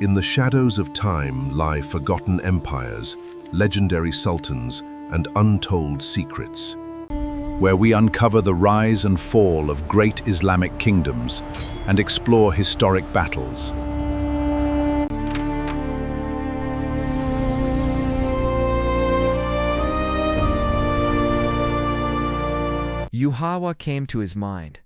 In the shadows of time lie forgotten empires, legendary sultans, and untold secrets, where we uncover the rise and fall of great Islamic kingdoms and explore historic battles. Yuhawa came to his mind.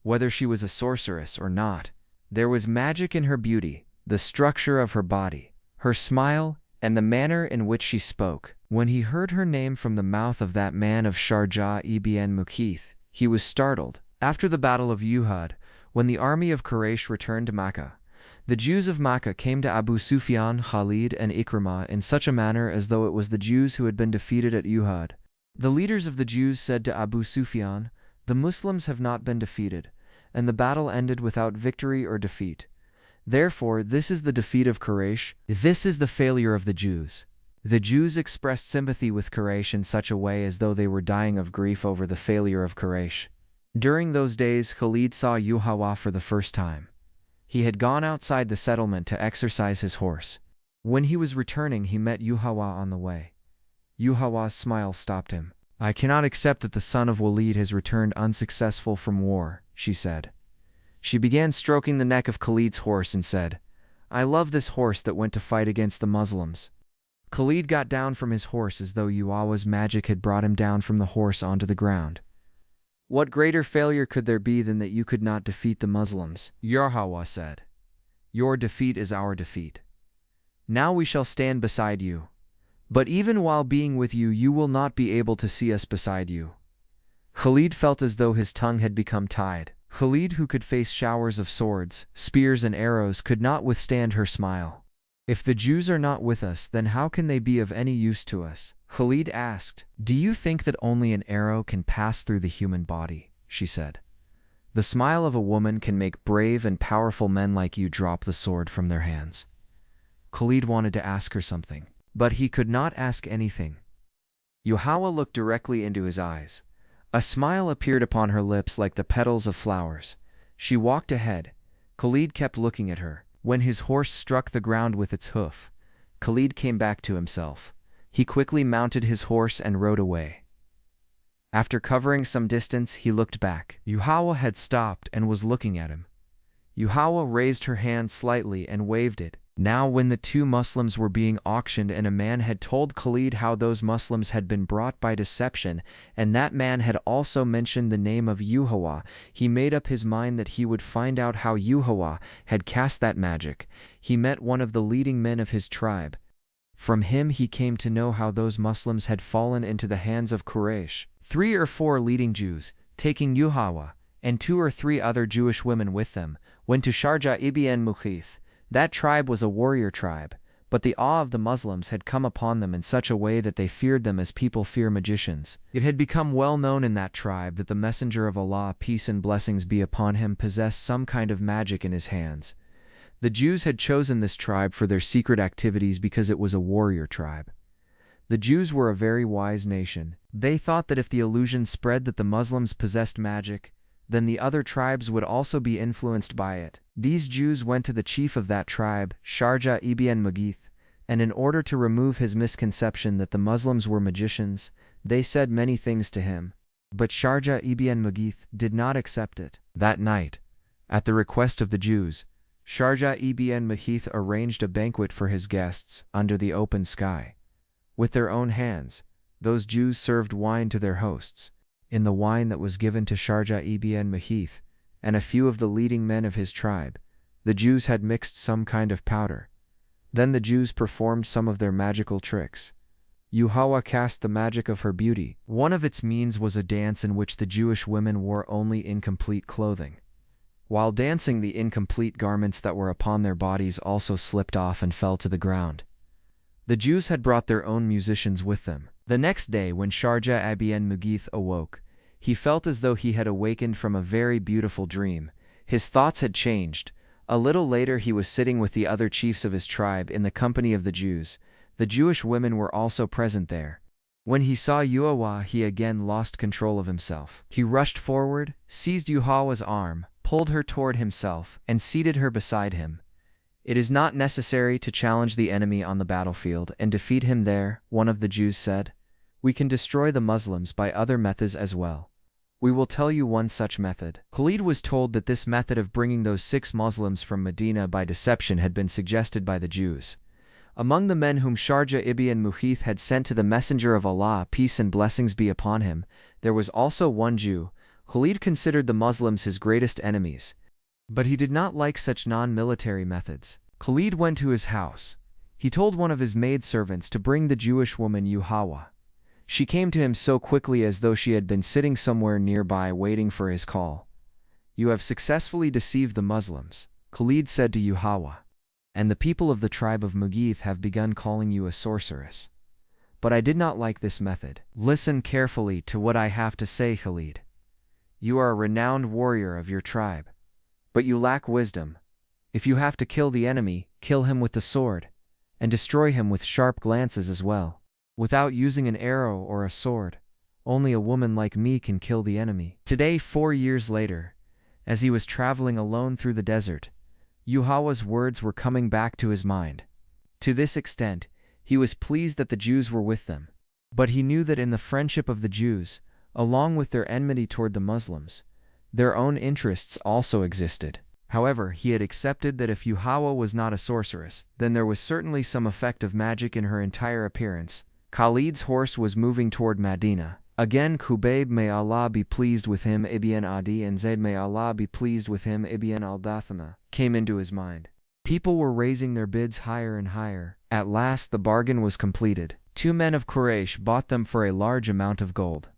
Whether she was a sorceress or not, there was magic in her beauty, the structure of her body, her smile, and the manner in which she spoke. When he heard her name from the mouth of that man of Sharjah ibn Mukhith, he was startled. After the Battle of Uhud, when the army of Quraysh returned to Makkah, the Jews of Makkah came to Abu Sufyan, Khalid, and Ikrimah in such a manner as though it was the Jews who had been defeated at Uhud. The leaders of the Jews said to Abu Sufyan, "The Muslims have not been defeated, and the battle ended without victory or defeat. Therefore, this is the defeat of Quraysh. This is the failure of the Jews." The Jews expressed sympathy with Quraysh in such a way as though they were dying of grief over the failure of Quraysh. During those days, Khalid saw Yuhawa for the first time. He had gone outside the settlement to exercise his horse. When he was returning, he met Yuhawa on the way. Yuhawa's smile stopped him. "I cannot accept that the son of Walid has returned unsuccessful from war," she said. She began stroking the neck of Khalid's horse and said, "I love this horse that went to fight against the Muslims." Khalid got down from his horse as though Yuhawa's magic had brought him down from the horse onto the ground. "What greater failure could there be than that you could not defeat the Muslims?" Yuhawa said. "Your defeat is our defeat. Now we shall stand beside you. But even while being with you, you will not be able to see us beside you." Khalid felt as though his tongue had become tied. Khalid, who could face showers of swords, spears, and arrows, could not withstand her smile. "If the Jews are not with us, then how can they be of any use to us?" Khalid asked. "Do you think that only an arrow can pass through the human body?" she said. "The smile of a woman can make brave and powerful men like you drop the sword from their hands." Khalid wanted to ask her something, but he could not ask anything. Yuhawa looked directly into his eyes. A smile appeared upon her lips like the petals of flowers. She walked ahead. Khalid kept looking at her. When his horse struck the ground with its hoof, Khalid came back to himself. He quickly mounted his horse and rode away. After covering some distance, he looked back. Yuhawa had stopped and was looking at him. Yuhawa raised her hand slightly and waved it. Now, when the two Muslims were being auctioned and a man had told Khalid how those Muslims had been brought by deception, and that man had also mentioned the name of Yuhawa, he made up his mind that he would find out how Yuhawa had cast that magic. He met one of the leading men of his tribe. From him he came to know how those Muslims had fallen into the hands of Quraysh. 3 or 4 leading Jews, taking Yuhawa, and 2 or 3 other Jewish women with them, went to Sharjah ibn Mukhith. That tribe was a warrior tribe, but the awe of the Muslims had come upon them in such a way that they feared them as people fear magicians. It had become well known in that tribe that the messenger of Allah, peace and blessings be upon him, possessed some kind of magic in his hands. The Jews had chosen this tribe for their secret activities because it was a warrior tribe. The Jews were a very wise nation. They thought that if the illusion spread that the Muslims possessed magic, then the other tribes would also be influenced by it. These Jews went to the chief of that tribe, Sharjah ibn Mukhith, and in order to remove his misconception that the Muslims were magicians, they said many things to him. But Sharjah ibn Mukhith did not accept it. That night, at the request of the Jews, Sharjah ibn Mukhith arranged a banquet for his guests under the open sky. With their own hands, those Jews served wine to their hosts. In the wine that was given to Sharjah ibn Mukhith and a few of the leading men of his tribe, the Jews had mixed some kind of powder. Then the Jews performed some of their magical tricks. Yuhawa cast the magic of her beauty. One of its means was a dance in which the Jewish women wore only incomplete clothing. While dancing, the incomplete garments that were upon their bodies also slipped off and fell to the ground. The Jews had brought their own musicians with them. The next day, when Sharjah ibn Mukhith awoke, he felt as though he had awakened from a very beautiful dream. His thoughts had changed. A little later, he was sitting with the other chiefs of his tribe in the company of the Jews. The Jewish women were also present there. When he saw Yuhawa, he again lost control of himself. He rushed forward, seized Yuhawa's arm, pulled her toward himself, and seated her beside him. It is not necessary to challenge the enemy on the battlefield and defeat him there, one of the Jews said. We can destroy the Muslims by other methods as well. We will tell you one such method. Khalid was told that this method of bringing those 6 Muslims from Medina by deception had been suggested by the Jews. Among the men whom Sharjah ibn Muhith had sent to the Messenger of Allah, peace and blessings be upon him, there was also one Jew. Khalid considered the Muslims his greatest enemies, but he did not like such non-military methods. Khalid went to his house. He told one of his maidservants to bring the Jewish woman Yuhawa. She came to him so quickly as though she had been sitting somewhere nearby waiting for his call. You have successfully deceived the Muslims, Khalid said to Yuhawa, and the people of the tribe of Mughith have begun calling you a sorceress. But I did not like this method. Listen carefully to what I have to say, Khalid. You are a renowned warrior of your tribe, but you lack wisdom. If you have to kill the enemy, kill him with the sword, and destroy him with sharp glances as well. Without using an arrow or a sword, only a woman like me can kill the enemy. Today, 4 years later, as he was traveling alone through the desert, Yuhawa's words were coming back to his mind. To this extent, he was pleased that the Jews were with them. But he knew that in the friendship of the Jews, along with their enmity toward the Muslims, their own interests also existed. However, he had accepted that if Yuhawa was not a sorceress, then there was certainly some effect of magic in her entire appearance. Khalid's horse was moving toward Medina. Again Khubayb, may Allah be pleased with him, ibn Adi, and Zayd, may Allah be pleased with him, ibn al-Dathama, came into his mind. People were raising their bids higher and higher. At last the bargain was completed. 2 men of Quraysh bought them for a large amount of gold.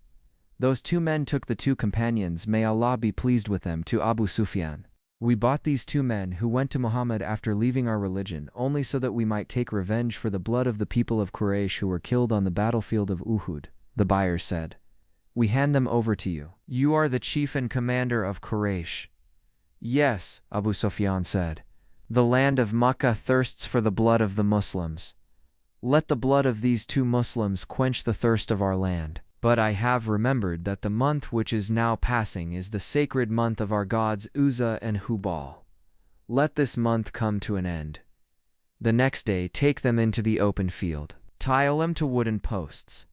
Those 2 men took the 2 companions, may Allah be pleased with them, to Abu Sufyan. We bought these 2 men who went to Muhammad after leaving our religion only so that we might take revenge for the blood of the people of Quraysh who were killed on the battlefield of Uhud. The buyers said, we hand them over to you. You are the chief and commander of Quraysh. Yes, Abu Sufyan said. The land of Makkah thirsts for the blood of the Muslims. Let the blood of these 2 Muslims quench the thirst of our land. But I have remembered that the month which is now passing is the sacred month of our gods Uzza and Hubal. Let this month come to an end. The next day take them into the open field, tie them to wooden posts,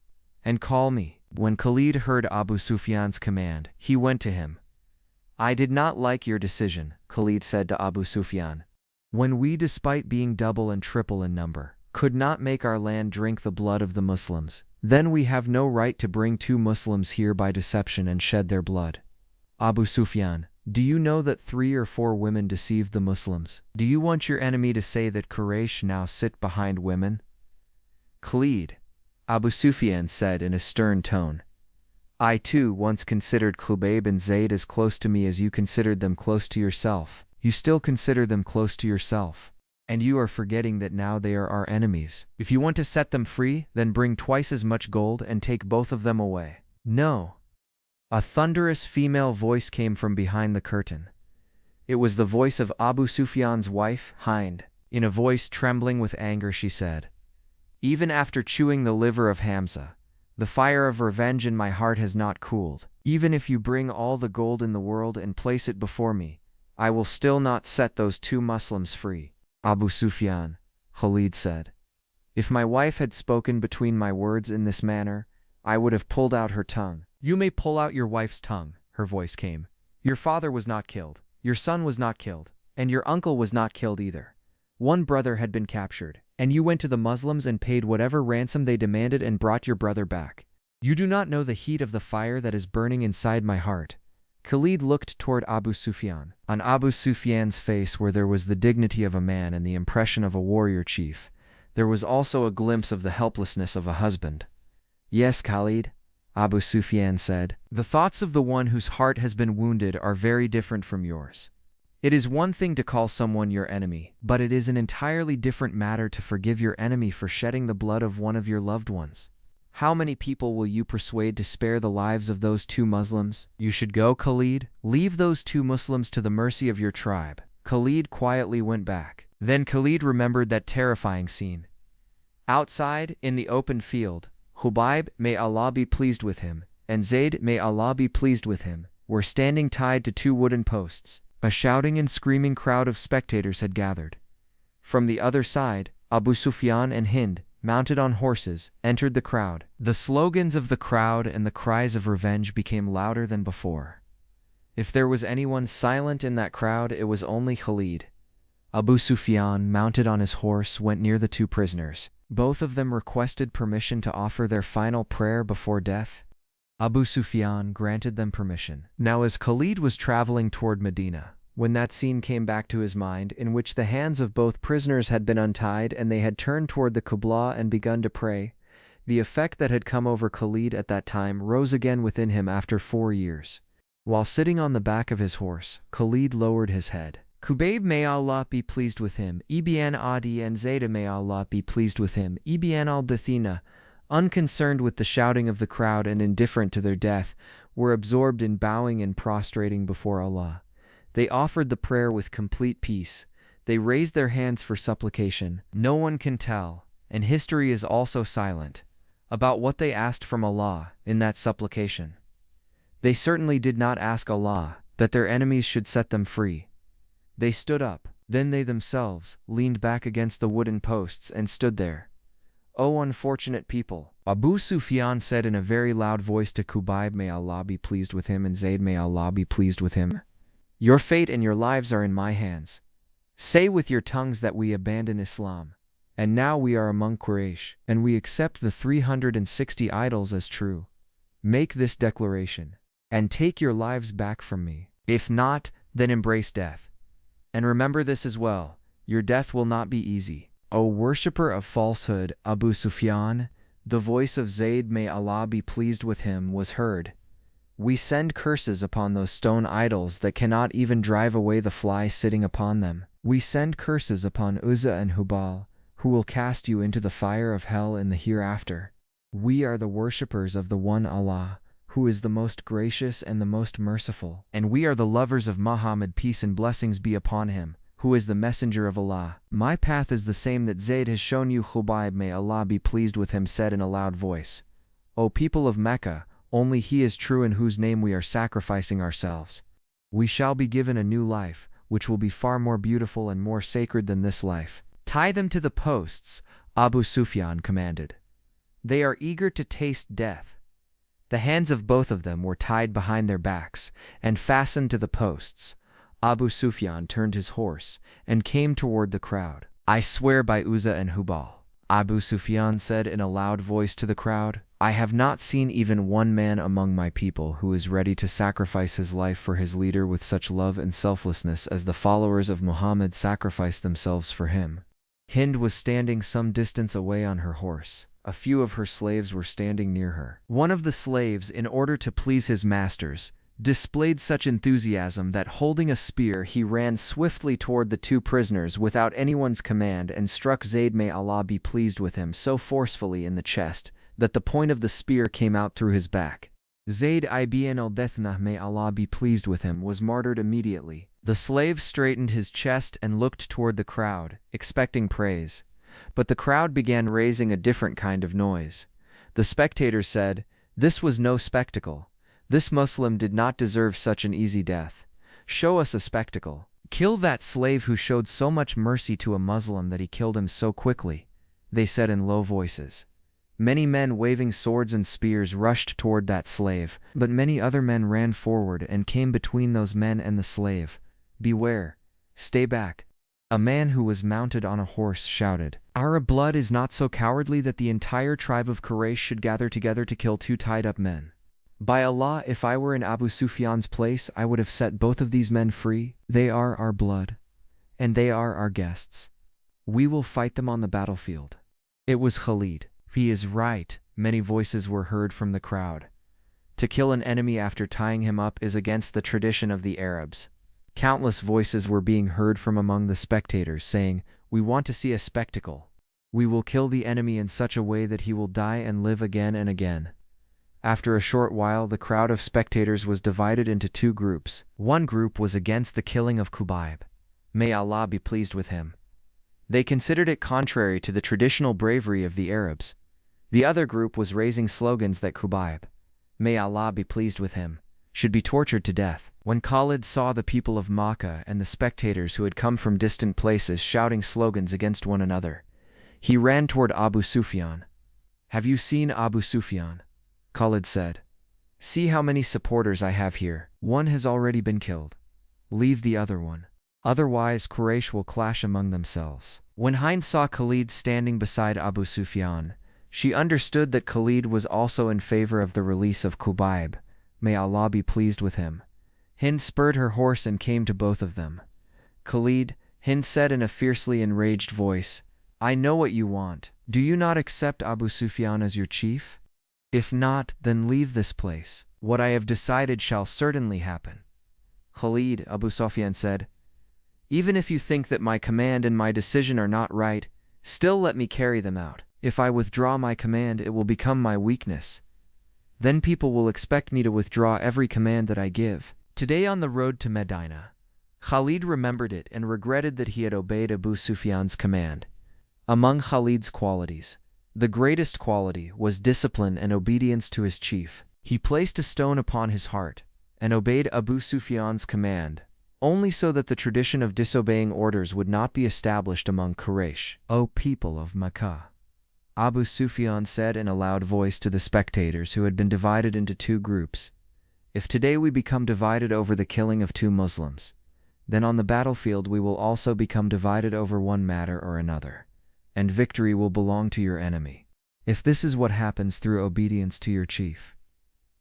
and call me. When Khalid heard Abu Sufyan's command, he went to him. I did not like your decision, Khalid said to Abu Sufyan. When we, despite being double and triple in number, could not make our land drink the blood of the Muslims, then we have no right to bring 2 Muslims here by deception and shed their blood. Abu Sufyan, do you know that 3 or 4 women deceived the Muslims? Do you want your enemy to say that Quraysh now sit behind women? Khalid, Abu Sufyan said in a stern tone. I too once considered Khubayb and Zayd as close to me as you considered them close to yourself. You still consider them close to yourself. And you are forgetting that now they are our enemies. If you want to set them free, then bring twice as much gold and take both of them away. No. A thunderous female voice came from behind the curtain. It was the voice of Abu Sufyan's wife, Hind. In a voice trembling with anger she said, even after chewing the liver of Hamza, the fire of revenge in my heart has not cooled. Even if you bring all the gold in the world and place it before me, I will still not set those 2 Muslims free. Abu Sufyan, Khalid said, if my wife had spoken between my words in this manner, I would have pulled out her tongue. You may pull out your wife's tongue, her voice came. Your father was not killed, your son was not killed, and your uncle was not killed either. 1 brother had been captured, and you went to the Muslims and paid whatever ransom they demanded and brought your brother back. You do not know the heat of the fire that is burning inside my heart. Khalid looked toward Abu Sufyan. On Abu Sufyan's face, where there was the dignity of a man and the impression of a warrior chief, there was also a glimpse of the helplessness of a husband. Yes, Khalid, Abu Sufyan said. The thoughts of the one whose heart has been wounded are very different from yours. It is one thing to call someone your enemy, but it is an entirely different matter to forgive your enemy for shedding the blood of one of your loved ones. How many people will you persuade to spare the lives of those 2 Muslims? You should go, Khalid. Leave those 2 Muslims to the mercy of your tribe. Khalid quietly went back. Then Khalid remembered that terrifying scene. Outside, in the open field, Khubayb, may Allah be pleased with him, and Zayd, may Allah be pleased with him, were standing tied to 2 wooden posts. A shouting and screaming crowd of spectators had gathered. From the other side, Abu Sufyan and Hind, mounted on horses, entered the crowd. The slogans of the crowd and the cries of revenge became louder than before. If there was anyone silent in that crowd, it was only Khalid. Abu Sufyan, mounted on his horse, went near the two prisoners. Both of them requested permission to offer their final prayer before death. Abu Sufyan granted them permission. Now as Khalid was traveling toward Medina, when that scene came back to his mind, in which the hands of both prisoners had been untied and they had turned toward the Qibla and begun to pray, the effect that had come over Khalid at that time rose again within him after 4 years. While sitting on the back of his horse, Khalid lowered his head. Qubayb, may Allah be pleased with him, Ibn Adi and Zayda, may Allah be pleased with him, Ibn al-Dathina, unconcerned with the shouting of the crowd and indifferent to their death, were absorbed in bowing and prostrating before Allah. They offered the prayer with complete peace. They raised their hands for supplication. No one can tell, and history is also silent, about what they asked from Allah in that supplication. They certainly did not ask Allah that their enemies should set them free. They stood up. Then they themselves leaned back against the wooden posts and stood there. O unfortunate people! Abu Sufyan said in a very loud voice to Qubayb, may Allah be pleased with him, and Zayd, may Allah be pleased with him. Your fate and your lives are in my hands. Say with your tongues that we abandon Islam, and now we are among Quraysh, and we accept the 360 idols as true. Make this declaration, and take your lives back from me. If not, then embrace death. And remember this as well, your death will not be easy. O worshipper of falsehood, Abu Sufyan, the voice of Zayd, may Allah be pleased with him, was heard. We send curses upon those stone idols that cannot even drive away the fly sitting upon them. We send curses upon Uzza and Hubal, who will cast you into the fire of hell in the hereafter. We are the worshippers of the one Allah, who is the most gracious and the most merciful. And we are the lovers of Muhammad, peace and blessings be upon him, who is the messenger of Allah. My path is the same that Zayd has shown you. Qubayb, may Allah be pleased with him, said in a loud voice, O people of Mecca, only he is true in whose name we are sacrificing ourselves. We shall be given a new life, which will be far more beautiful and more sacred than this life. Tie them to the posts, Abu Sufyan commanded. They are eager to taste death. The hands of both of them were tied behind their backs and fastened to the posts. Abu Sufyan turned his horse and came toward the crowd. I swear by Uzza and Hubal, Abu Sufyan said in a loud voice to the crowd, I have not seen even one man among my people who is ready to sacrifice his life for his leader with such love and selflessness as the followers of Muhammad sacrificed themselves for him. Hind was standing some distance away on her horse. A few of her slaves were standing near her. One of the slaves, in order to please his masters, displayed such enthusiasm that, holding a spear, he ran swiftly toward the two prisoners without anyone's command and struck Zayd, may Allah be pleased with him, so forcefully in the chest that the point of the spear came out through his back. Zayd ibn al-Dathna, may Allah be pleased with him, was martyred immediately. The slave straightened his chest and looked toward the crowd, expecting praise. But the crowd began raising a different kind of noise. The spectators said, this was no spectacle. This Muslim did not deserve such an easy death. Show us a spectacle. Kill that slave who showed so much mercy to a Muslim that he killed him so quickly, they said in low voices. Many men waving swords and spears rushed toward that slave, but many other men ran forward and came between those men and the slave. Beware! Stay back! A man who was mounted on a horse shouted, Our blood is not so cowardly that the entire tribe of Quraysh should gather together to kill two tied-up men. By Allah, if I were in Abu Sufyan's place, I would have set both of these men free. They are our blood, and they are our guests. We will fight them on the battlefield. It was Khalid. He is right, many voices were heard from the crowd. To kill an enemy after tying him up is against the tradition of the Arabs. Countless voices were being heard from among the spectators saying, We want to see a spectacle. We will kill the enemy in such a way that he will die and live again and again. After a short while, the crowd of spectators was divided into two groups. One group was against the killing of Qubayb. May Allah be pleased with him. They considered it contrary to the traditional bravery of the Arabs. The other group was raising slogans that Qubayb, may Allah be pleased with him, should be tortured to death. When Khalid saw the people of Makkah and the spectators who had come from distant places shouting slogans against one another, he ran toward Abu Sufyan. "Have you seen Abu Sufyan?" Khalid said. "See how many supporters I have here. One has already been killed. Leave the other one. Otherwise Quraysh will clash among themselves." When Hind saw Khalid standing beside Abu Sufyan, she understood that Khalid was also in favor of the release of Khubayb, may Allah be pleased with him. Hind spurred her horse and came to both of them. "Khalid," Hind said in a fiercely enraged voice, "I know what you want. Do you not accept Abu Sufyan as your chief? If not, then leave this place. What I have decided shall certainly happen." "Khalid," Abu Sufyan said, "even if you think that my command and my decision are not right, still let me carry them out. If I withdraw my command, it will become my weakness. Then people will expect me to withdraw every command that I give." Today on the road to Medina, Khalid remembered it and regretted that he had obeyed Abu Sufyan's command. Among Khalid's qualities, the greatest quality was discipline and obedience to his chief. He placed a stone upon his heart and obeyed Abu Sufyan's command, only so that the tradition of disobeying orders would not be established among Quraysh. "O people of Makkah," Abu Sufyan said in a loud voice to the spectators who had been divided into two groups, "if today we become divided over the killing of two Muslims, then on the battlefield we will also become divided over one matter or another, and victory will belong to your enemy. If this is what happens through obedience to your chief."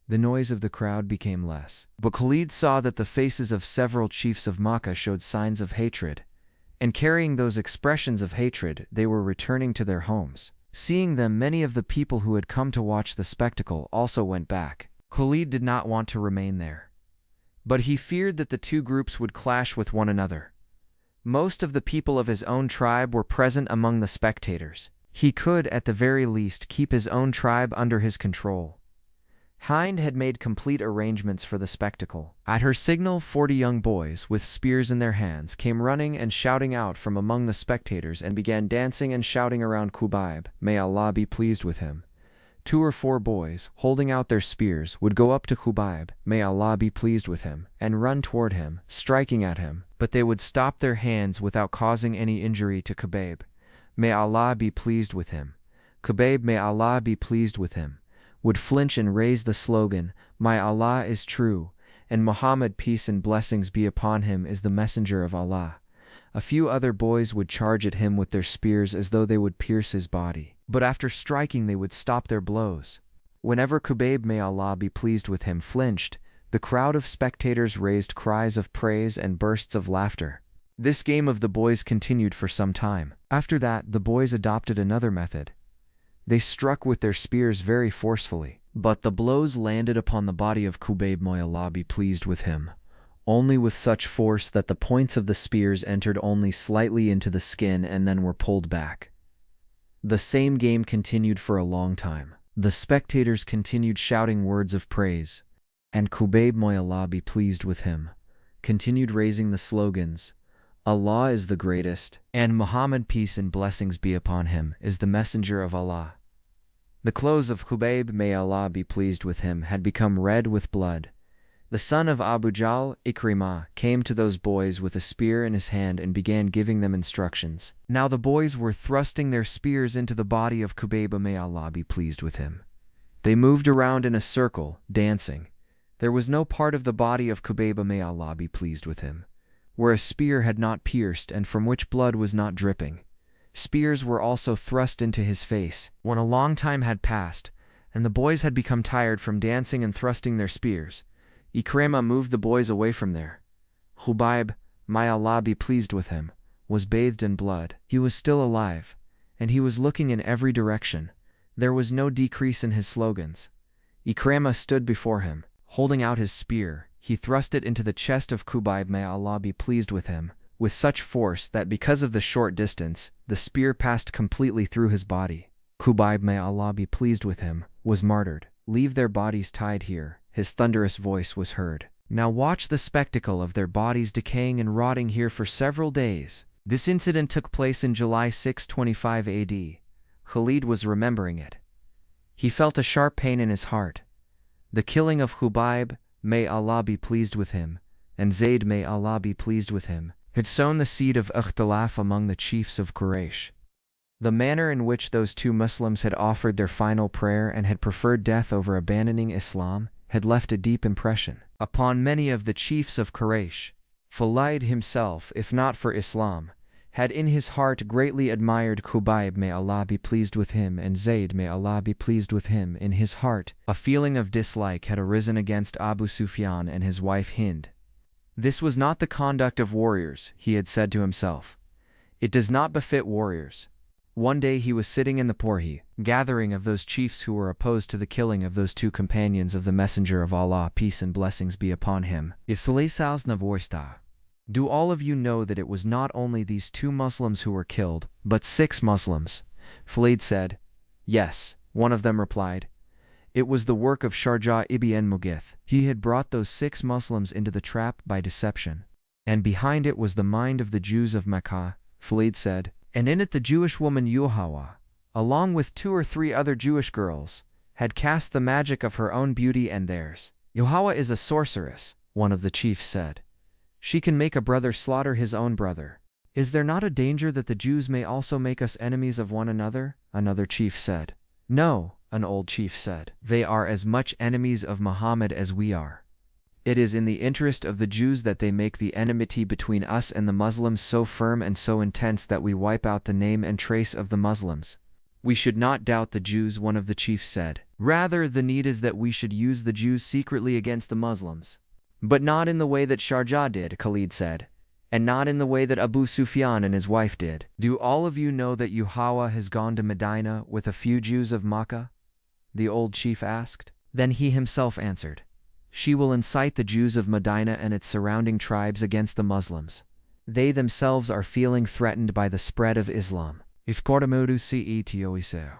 The noise of the crowd became less, but Khalid saw that the faces of several chiefs of Makkah showed signs of hatred, and carrying those expressions of hatred, they were returning to their homes. Seeing them, many of the people who had come to watch the spectacle also went back. Khalid did not want to remain there, but he feared that the two groups would clash with one another. Most of the people of his own tribe were present among the spectators. He could, at the very least, keep his own tribe under his control. Hind had made complete arrangements for the spectacle. At her signal, 40 young boys, with spears in their hands, came running and shouting out from among the spectators and began dancing and shouting around Khubayb, may Allah be pleased with him. 2 or 4 boys, holding out their spears, would go up to Khubayb, may Allah be pleased with him, and run toward him, striking at him, but they would stop their hands without causing any injury to Khubayb, may Allah be pleased with him. Khubayb, may Allah be pleased with him, would flinch and raise the slogan, "My Allah is true, and Muhammad, peace and blessings be upon him, is the messenger of Allah." A few other boys would charge at him with their spears as though they would pierce his body, but after striking they would stop their blows. Whenever Khubayb, may Allah be pleased with him, flinched, the crowd of spectators raised cries of praise and bursts of laughter. This game of the boys continued for some time. After that, the boys adopted another method. They struck with their spears very forcefully, but the blows landed upon the body of Khubayb, may Allah be pleased with him, only with such force that the points of the spears entered only slightly into the skin and then were pulled back. The same game continued for a long time. The spectators continued shouting words of praise, and Khubayb, may Allah be pleased with him, continued raising the slogans, "Allah is the greatest, and Muhammad, peace and blessings be upon him, is the messenger of Allah." The clothes of Khubayb, may Allah be pleased with him, had become red with blood. The son of Abu Jahl, Ikrimah, came to those boys with a spear in his hand and began giving them instructions. Now the boys were thrusting their spears into the body of Khubayb, may Allah be pleased with him. They moved around in a circle, dancing. There was no part of the body of Khubayb, may Allah be pleased with him, where a spear had not pierced and from which blood was not dripping. Spears were also thrust into his face. When a long time had passed, and the boys had become tired from dancing and thrusting their spears, Ikrimah moved the boys away from there. Khubayb, may Allah be pleased with him, was bathed in blood. He was still alive, and he was looking in every direction. There was no decrease in his slogans. Ikrimah stood before him, holding out his spear. He thrust it into the chest of Khubayb, may Allah be pleased with him, with such force that because of the short distance, the spear passed completely through his body. Khubayb, may Allah be pleased with him, was martyred. "Leave their bodies tied here," his thunderous voice was heard. "Now watch the spectacle of their bodies decaying and rotting here for several days." This incident took place in July 625 AD. Khalid was remembering it. He felt a sharp pain in his heart. The killing of Khubayb, may Allah be pleased with him, and Zayd, may Allah be pleased with him, had sown the seed of ikhtilaf among the chiefs of Quraysh. The manner in which those two Muslims had offered their final prayer and had preferred death over abandoning Islam had left a deep impression upon many of the chiefs of Quraysh. Khalid himself, if not for Islam, had in his heart greatly admired Khubayb, may Allah be pleased with him, and Zayd, may Allah be pleased with him. In his heart, a feeling of dislike had arisen against Abu Sufyan and his wife Hind. This was not the conduct of warriors, he had said to himself. It does not befit warriors. One day he was sitting in the Porhi, gathering of those chiefs who were opposed to the killing of those two companions of the Messenger of Allah, peace and blessings be upon him. Do all of you know that it was not only these two Muslims who were killed, but 6 Muslims? Khalid said. Yes, one of them replied. It was the work of Sharjah ibn Mughith. He had brought those 6 Muslims into the trap by deception. And behind it was the mind of the Jews of Mecca, Khalid said. And in it the Jewish woman Yuhawa, along with 2 or 3 other Jewish girls, had cast the magic of her own beauty and theirs. Yuhawa is a sorceress, one of the chiefs said. She can make a brother slaughter his own brother. Is there not a danger that the Jews may also make us enemies of one another? Another chief said. No, an old chief said. They are as much enemies of Muhammad as we are. It is in the interest of the Jews that they make the enmity between us and the Muslims so firm and so intense that we wipe out the name and trace of the Muslims. We should not doubt the Jews, one of the chiefs said. Rather, the need is that we should use the Jews secretly against the Muslims. But not in the way that Sharjah did, Khalid said, and not in the way that Abu Sufyan and his wife did. Do all of you know that Yuhawa has gone to Medina with a few Jews of Makkah? The old chief asked. Then he himself answered. She will incite the Jews of Medina and its surrounding tribes against the Muslims. They themselves are feeling threatened by the spread of Islam. If Kordamodu ce tioiseo.